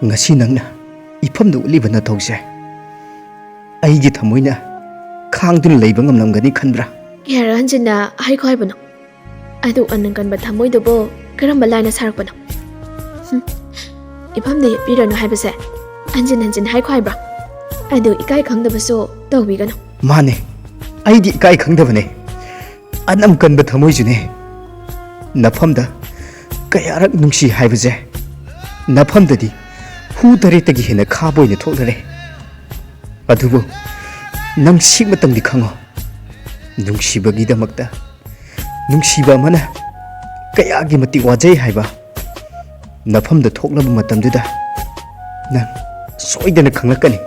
ngasi nangna ifam du liba na thause aigi thamoina khangdun leiba ngamlamgani khanbra Kera hanjina hai khoi bano adu anangan ba thamoi dobo karamba laina sarak bano ifam de pirano haibase hanjin hai khoi bra adu ikai khangda baso tawbi gano mane aidi kai khangdabane anam kanba thamoi june nafamda kayarak nungsi haibase nafamdadi hu tare tagi hena khaboina tholare adubo nang sigma tangdi khango nungsiba damakta nungsiba mana kayagi mati wajai haiba nafamda thoklaba matamduda nang soidana khanglakani